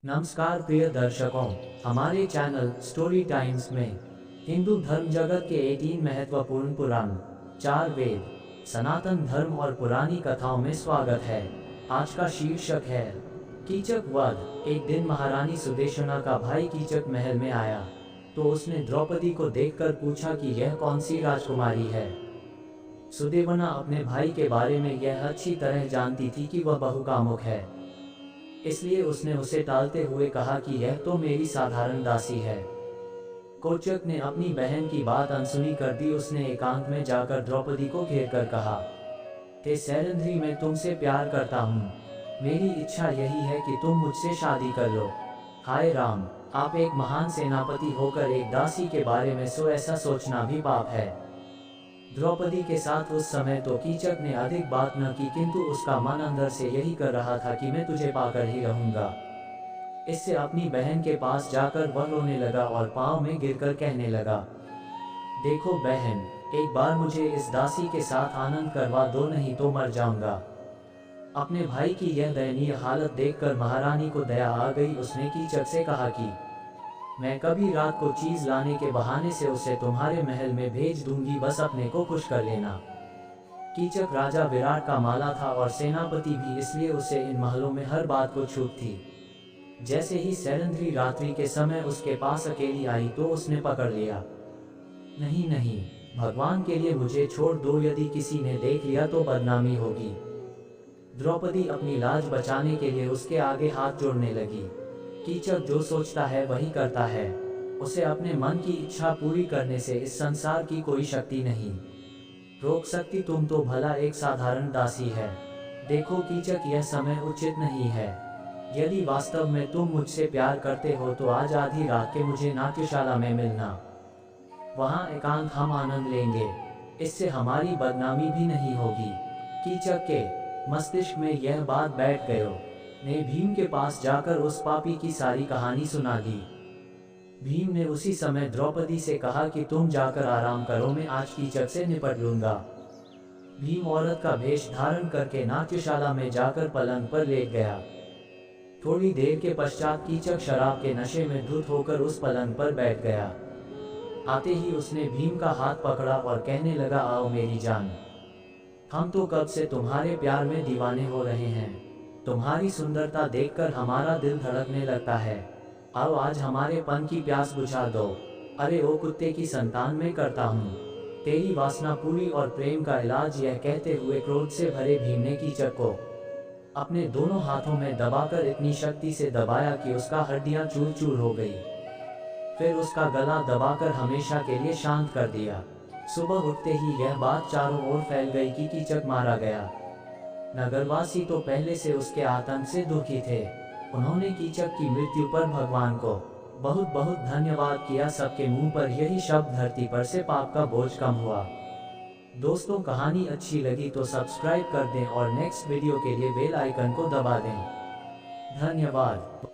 नमस्कार प्रिय दर्शकों, हमारे चैनल स्टोरी टाइम्स में हिंदू धर्म जगत के 18 महत्वपूर्ण पुराण, 4 वेद, सनातन धर्म और पुरानी कथाओं में स्वागत है। आज का शीर्षक है कीचक वध। एक दिन महारानी सुदेशना का भाई कीचक महल में आया तो उसने द्रौपदी को देखकर पूछा कि यह कौन सी राजकुमारी है। सुदेवना अपने भाई के बारे में यह अच्छी तरह जानती थी कि वह बहुकामुक है, इसलिए उसने उसे टालते हुए कहा कि यह तो मेरी साधारण दासी है। कोचक ने अपनी बहन की बात अनसुनी कर दी। उसने एकांत में जाकर द्रौपदी को घेर कर कहा कि सैरंध्री, मैं तुमसे प्यार करता हूँ। मेरी इच्छा यही है कि तुम मुझसे शादी कर लो। हाय राम, आप एक महान सेनापति होकर एक दासी के बारे में ऐसा सोचना भी पाप है। द्रौपदी के साथ उस समय तो कीचक ने अधिक बात न की, किंतु उसका मन अंदर से यही कर रहा था कि मैं तुझे पाकर ही रहूंगा। इससे अपनी बहन के पास जाकर वह रोने लगा और पांव में गिरकर कहने लगा, देखो बहन, एक बार मुझे इस दासी के साथ आनंद करवा दो, नहीं तो मर जाऊंगा। अपने भाई की यह दयनीय हालत देखकर महारानी को दया आ गई। उसने कीचक से कहा कि मैं कभी रात को चीज लाने के बहाने से उसे तुम्हारे महल में भेज दूंगी, बस अपने को खुश कर लेना। कीचक राजा विराट का माला था और सेनापति भी, इसलिए उसे इन महलों में हर बात को छूट थी। जैसे ही सैरंध्री रात्रि के समय उसके पास अकेली आई तो उसने पकड़ लिया, नहीं नहीं, भगवान के लिए मुझे छोड़ दो, यदि किसी ने देख लिया तो बदनामी होगी। द्रौपदी अपनी लाज बचाने के लिए उसके आगे हाथ जोड़ने लगी। कीचक जो सोचता है वही करता है, उसे अपने मन की इच्छा पूरी करने से इस संसार की कोई शक्ति नहीं रोक सकती। तुम तो भला एक साधारण दासी है। देखो कीचक, यह समय उचित नहीं है। यदि वास्तव में तुम मुझसे प्यार करते हो तो आज आधी रात के मुझे नाट्यशाला में मिलना। वहाँ एकांत हम आनंद लेंगे, इससे हमारी बदनामी भी नहीं होगी। कीचक के मस्तिष्क में यह बात बैठ गई ने भीम के पास जाकर उस पापी की सारी कहानी सुना दी। भीम ने उसी समय द्रौपदी से कहा कि तुम जाकर आराम करो, मैं आज कीचक से निपट लूंगा। भीम औरत का वेश धारण करके नाट्यशाला में जाकर पलंग पर लेट गया। थोड़ी देर के पश्चात कीचक शराब के नशे में धुत होकर उस पलंग पर बैठ गया। आते ही उसने भीम का हाथ पकड़ा और कहने लगा, आओ मेरी जान, हम तो कब से तुम्हारे प्यार में दीवाने हो रहे हैं। तुम्हारी सुंदरता देखकर हमारा दिल धड़कने लगता है। आओ आज हमारे पन की प्यास बुझा दो। अरे ओ कुत्ते की संतान, मैं करता हूँ तेरी वासना पूरी और प्रेम का इलाज। यह कहते हुए क्रोध से भरे भीम ने कीचक को अपने दोनों हाथों में दबाकर इतनी शक्ति से दबाया कि उसका हड्डियां चूर चूर हो गई। फिर उसका गला दबाकर हमेशा के लिए शांत कर दिया। सुबह उठते ही यह बात चारों ओर फैल गई कि कीचक मारा गया। नगरवासी तो पहले से उसके आतंक से दुखी थे। उन्होंने कीचक की मृत्यु पर भगवान को बहुत बहुत धन्यवाद किया। सबके मुंह पर यही शब्द, धरती पर से पाप का बोझ कम हुआ। दोस्तों, कहानी अच्छी लगी तो सब्सक्राइब कर दें और नेक्स्ट वीडियो के लिए बेल आइकन को दबा दें। धन्यवाद।